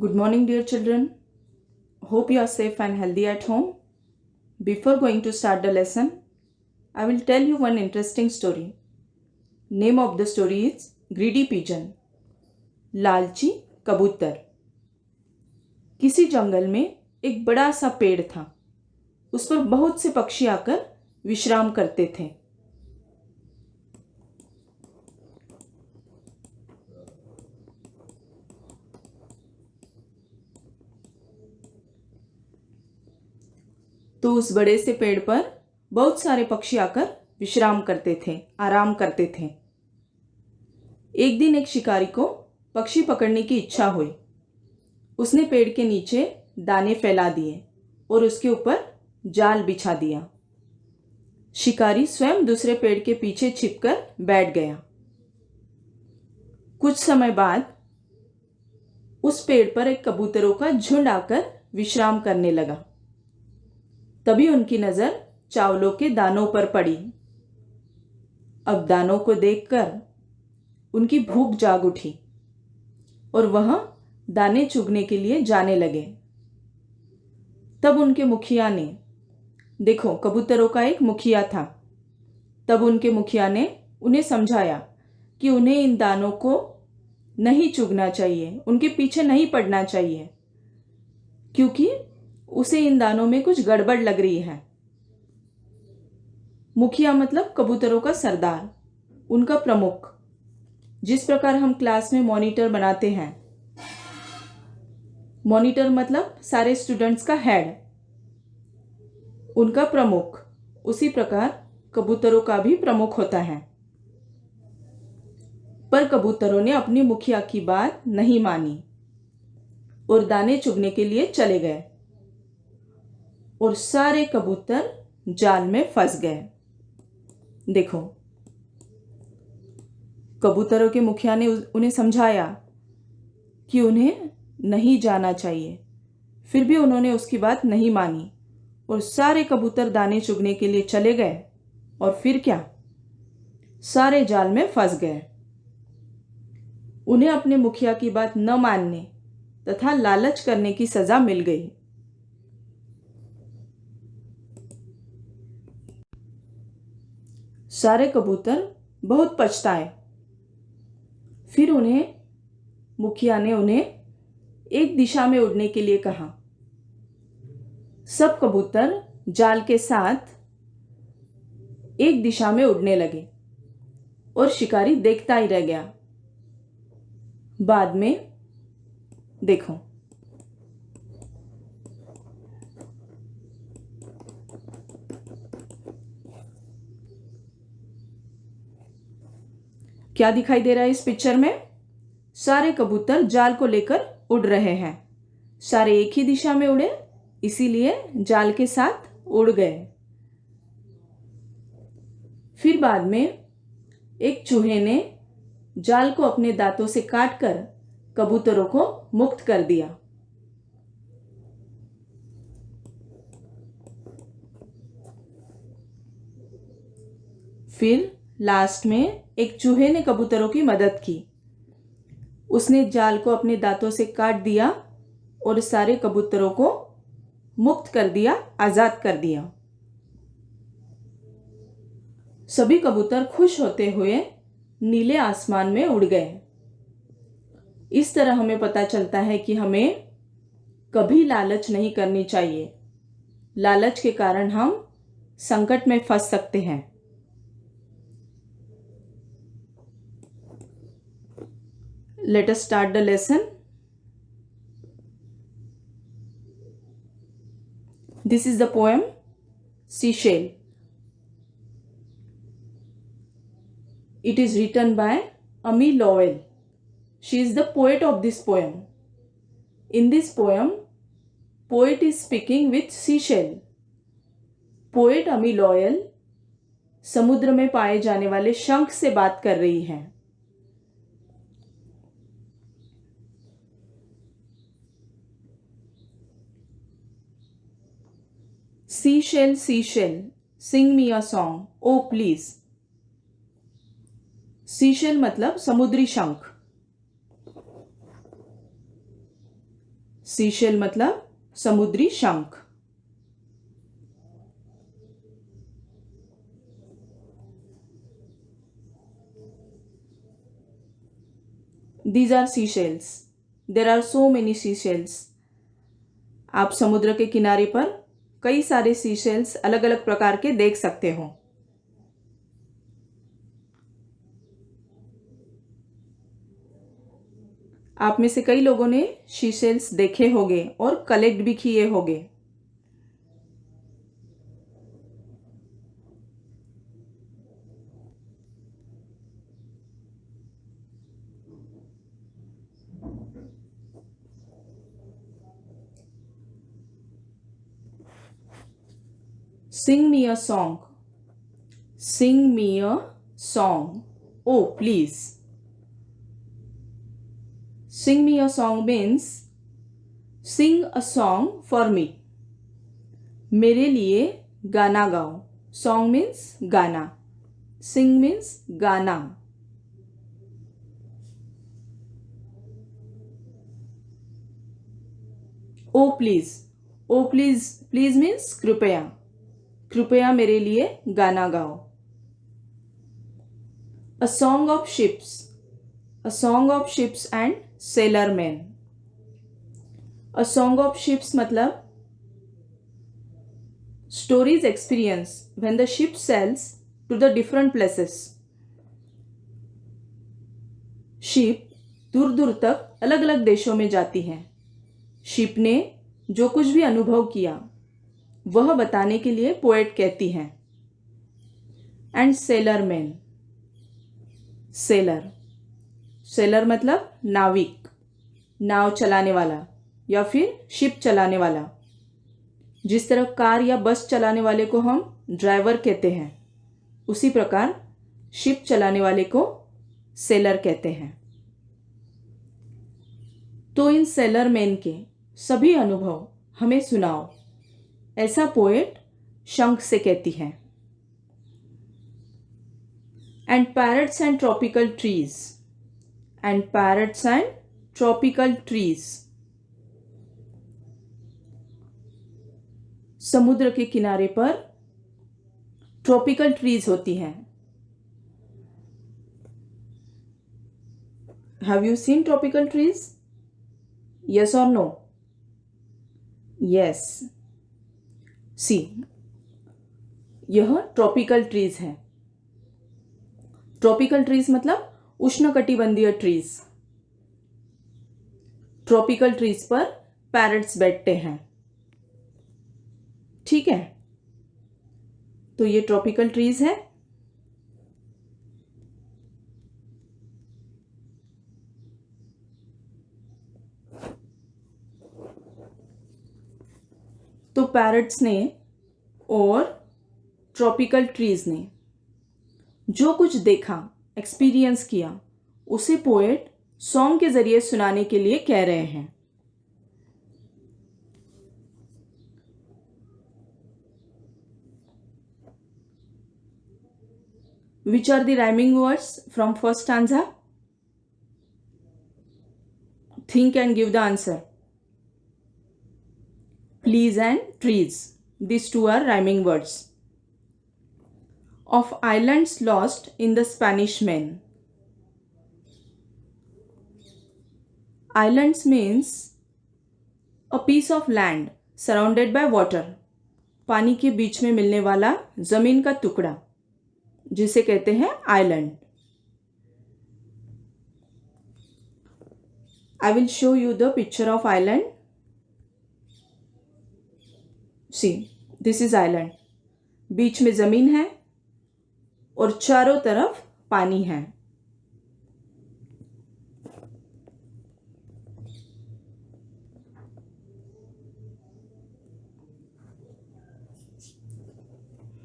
Good morning, dear children. Hope you are safe and healthy at home. Before going to start the lesson, I will tell you one interesting story. Name of the story is Greedy Pigeon. लालची कबूतर। किसी जंगल में एक बड़ा सा पेड़ था। उस पर बहुत से पक्षी आकर विश्राम करते थे। तो उस बड़े से पेड़ पर बहुत सारे पक्षी आकर विश्राम करते थे, आराम करते थे। एक दिन एक शिकारी को पक्षी पकड़ने की इच्छा हुई। उसने पेड़ के नीचे दाने फैला दिए और उसके ऊपर जाल बिछा दिया। शिकारी स्वयं दूसरे पेड़ के पीछे छिपकर बैठ गया। कुछ समय बाद उस पेड़ पर एक कबूतरों का झुंड आकर विश्राम करने लगा। तभी उनकी नजर चावलों के दानों पर पड़ी। अब दानों को देखकर उनकी भूख जाग उठी और वह दाने चुगने के लिए जाने लगे। तब उनके मुखिया ने, देखो कबूतरों का एक मुखिया था, तब उनके मुखिया ने उन्हें समझाया कि उन्हें इन दानों को नहीं चुगना चाहिए, उनके पीछे नहीं पड़ना चाहिए, क्योंकि उसे इन दानों में कुछ गड़बड़ लग रही है। मुखिया मतलब कबूतरों का सरदार, उनका प्रमुख। जिस प्रकार हम क्लास में मॉनिटर बनाते हैं, मॉनिटर मतलब सारे स्टूडेंट्स का हेड, उनका प्रमुख, उसी प्रकार कबूतरों का भी प्रमुख होता है। पर कबूतरों ने अपनी मुखिया की बात नहीं मानी और दाने चुगने के लिए चले गए और सारे कबूतर जाल में फंस गए। देखो, कबूतरों के मुखिया ने उन्हें समझाया कि उन्हें नहीं जाना चाहिए, फिर भी उन्होंने उसकी बात नहीं मानी और सारे कबूतर दाने चुगने के लिए चले गए। और फिर क्या, सारे जाल में फंस गए। उन्हें अपने मुखिया की बात न मानने तथा लालच करने की सजा मिल गई। सारे कबूतर बहुत पछताए। फिर मुखिया ने उन्हें एक दिशा में उड़ने के लिए कहा। सब कबूतर जाल के साथ एक दिशा में उड़ने लगे और शिकारी देखता ही रह गया। बाद में देखो, क्या दिखाई दे रहा है इस पिक्चर में? सारे कबूतर जाल को लेकर उड़ रहे हैं। सारे एक ही दिशा में उड़े, इसीलिए जाल के साथ उड़ गए। फिर बाद में एक चूहे ने जाल को अपने दांतों से काटकर कबूतरों को मुक्त कर दिया। फिर लास्ट में एक चूहे ने कबूतरों की मदद की। उसने जाल को अपने दांतों से काट दिया और सारे कबूतरों को मुक्त कर दिया, आजाद कर दिया। सभी कबूतर खुश होते हुए नीले आसमान में उड़ गए। इस तरह हमें पता चलता है कि हमें कभी लालच नहीं करनी चाहिए। लालच के कारण हम संकट में फंस सकते हैं। Let us start the lesson. This is the poem Seashell. It is written by Amy Lowell. She is the poet of this poem. In this poem, poet is speaking with seashell. Poet Amy Lowell समुद्र में पाए जाने वाले शंख से बात कर रही है। Seashell, seashell, sing me a song, oh please. Seashell मतलब समुद्री शंख। सीशेल मतलब समुद्री शंख। These are seashells. There are so many seashells. आप समुद्र के किनारे पर कई सारे सीशेल्स अलग अलग प्रकार के देख सकते हो। आप में से कई लोगों ने सीशेल्स देखे होंगे और कलेक्ट भी किए होंगे। Sing me a song. Sing me a song. Oh, please. Sing me a song means sing a song for me. मेरे लिए गाना गाओ। Song means गाना. Sing means गाना। Oh please. Oh please. Please means कृपया। कृपया मेरे लिए गाना गाओ। A song of ships. A song of ships and sailor men. A song of ships मतलब stories experience when the ship sails to the different places. Ship दूर दूर तक अलग अलग देशों में जाती है। शिप ने जो कुछ भी अनुभव किया वह बताने के लिए पोएट कहती हैं। And sailor man. Seller. Seller मतलब नाविक, नाव चलाने वाला या फिर शिप चलाने वाला। जिस तरह कार या बस चलाने वाले को हम ड्राइवर कहते हैं, उसी प्रकार शिप चलाने वाले को सेलर कहते हैं। तो इन सेलर मैन के सभी अनुभव हमें सुनाओ, ऐसा पोएट शंख से कहती है। And parrots and tropical trees. And parrots and tropical trees. समुद्र के किनारे पर ट्रॉपिकल ट्रीज होती हैं। Have you seen tropical trees? Yes और नो? यस। सी, यह ट्रॉपिकल ट्रीज है। ट्रॉपिकल ट्रीज मतलब उष्णकटिबंधीय ट्रीज। ट्रॉपिकल ट्रीज पर पैरट्स बैठते हैं। ठीक है, तो ये ट्रॉपिकल ट्रीज है। तो पैरट्स ने और ट्रॉपिकल ट्रीज ने जो कुछ देखा, एक्सपीरियंस किया, उसे पोएट सॉन्ग के जरिए सुनाने के लिए कह रहे हैं। Which are the rhyming words from first stanza? Think and give the answer. Please and trees. These two are rhyming words. Of islands lost in the Spanish Main. Islands means a piece of land surrounded by water. पानी के बीच में मिलने वाला जमीन का टुकड़ा, जिसे कहते हैं island. I will show you the picture of island. See, this is island. बीच में जमीन है और चारों तरफ पानी है।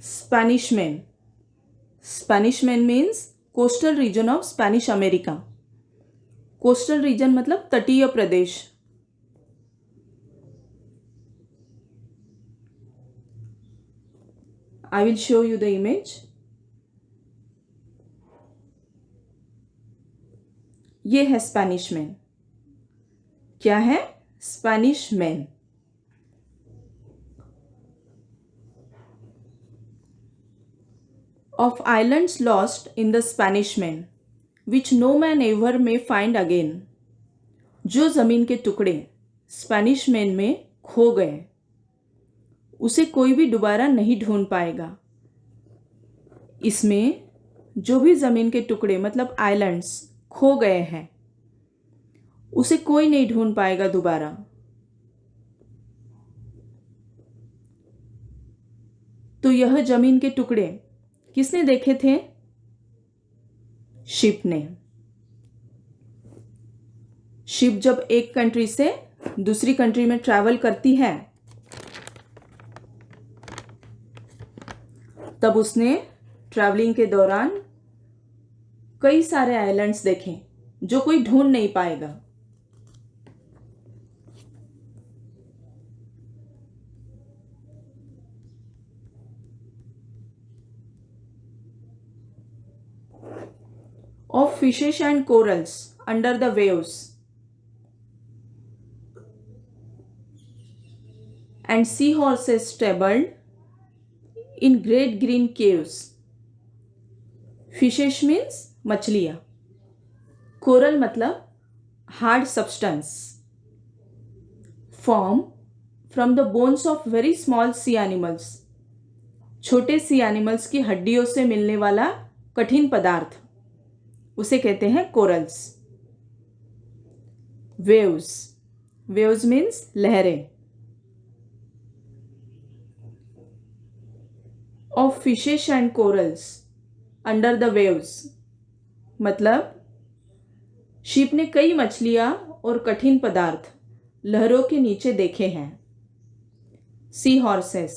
Spanish main. Spanish main means coastal region of Spanish America. Coastal region मतलब तटीय प्रदेश। I will show you the image. ये है स्पेनिश मेन। क्या है? Spanish men. Of islands lost in the Spanish Main, which no man ever may find again. जो ज़मीन के टुकड़े स्पेनिश मेन में खो गए, उसे कोई भी दोबारा नहीं ढूंढ पाएगा. इसमें जो भी ज़मीन के टुकड़े मतलब आइलैंड्स खो गए हैं, उसे कोई नहीं ढूंढ पाएगा दोबारा. तो यह ज़मीन के टुकड़े किसने देखे थे? शिप ने. शिप जब एक कंट्री से दूसरी कंट्री में ट्रैवल करती है, तब उसने ट्रैवलिंग के दौरान कई सारे आइलैंड्स देखे जो कोई ढूंढ नहीं पाएगा. Of fishes and corals under the waves, and seahorses stabbled in great green caves. Fishes means मछलियाँ. कोरल मतलब hard substance, form from the bones of very small sea animals. छोटे सी एनिमल्स की हड्डियों से मिलने वाला कठिन पदार्थ, उसे कहते हैं कोरल्स. वेव्स, वेव्स मीन्स लहरें. Of fishes and corals under the waves मतलब शिप ने कई मछलियां और कठिन पदार्थ लहरों के नीचे देखे हैं. Sea horses,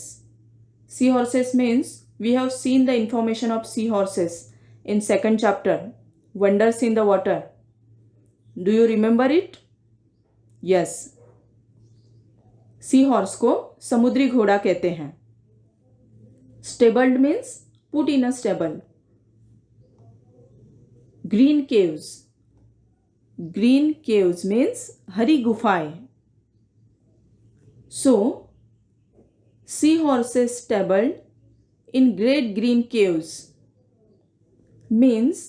sea horses means we have seen the information of sea horses in second chapter, Wonders in the Water. Do you remember it? Yes. Sea horse को समुद्री घोड़ा कहते हैं. Stabled means put in a stable. Green caves, green caves means हरी गुफाएं. So sea horses stabled in great green caves means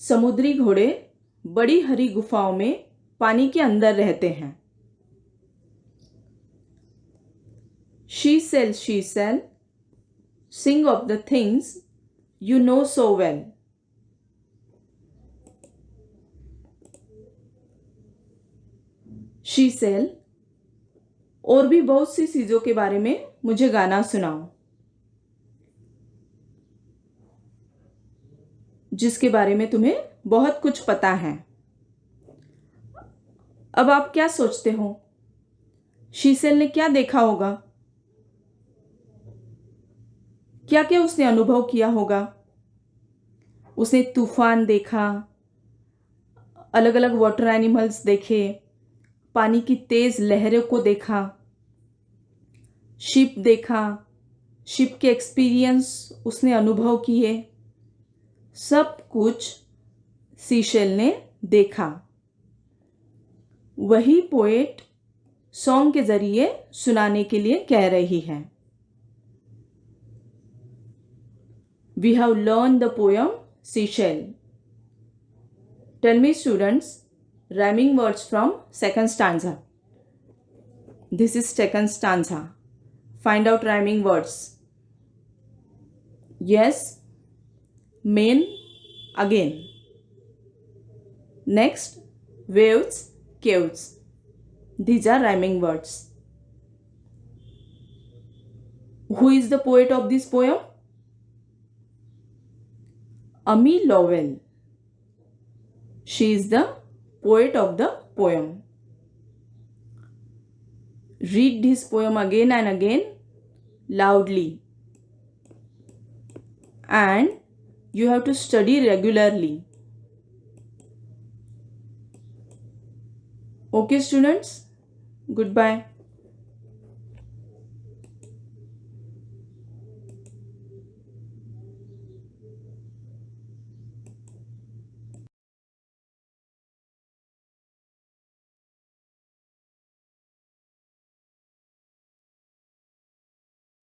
समुद्री घोड़े बड़ी हरी गुफाओं में पानी के अंदर रहते हैं. Seashell sing of the things you know so well. Seashell, और भी बहुत सी चीजों के बारे में मुझे गाना सुनाओ, जिसके बारे में तुम्हें बहुत कुछ पता है. अब आप क्या सोचते हो, शीसेल ने क्या देखा होगा? क्या क्या उसने अनुभव किया होगा? उसने तूफान देखा, अलग अलग वाटर एनिमल्स देखे, पानी की तेज लहरों को देखा, शिप देखा, शिप के एक्सपीरियंस उसने अनुभव किए. सब कुछ सीशेल ने देखा. वही पोएट सॉन्ग के जरिए सुनाने के लिए कह रही है. We have learn the poem seashell. Tell me students, rhyming words from second stanza. This is second stanza. Find out rhyming words. Yes, main, again. Next, waves, caves. These are rhyming words. Who is the poet of this poem? Amy Lowell. She is the poet of the poem. Read this poem again and again loudly, and you have to study regularly. Okay students, goodbye.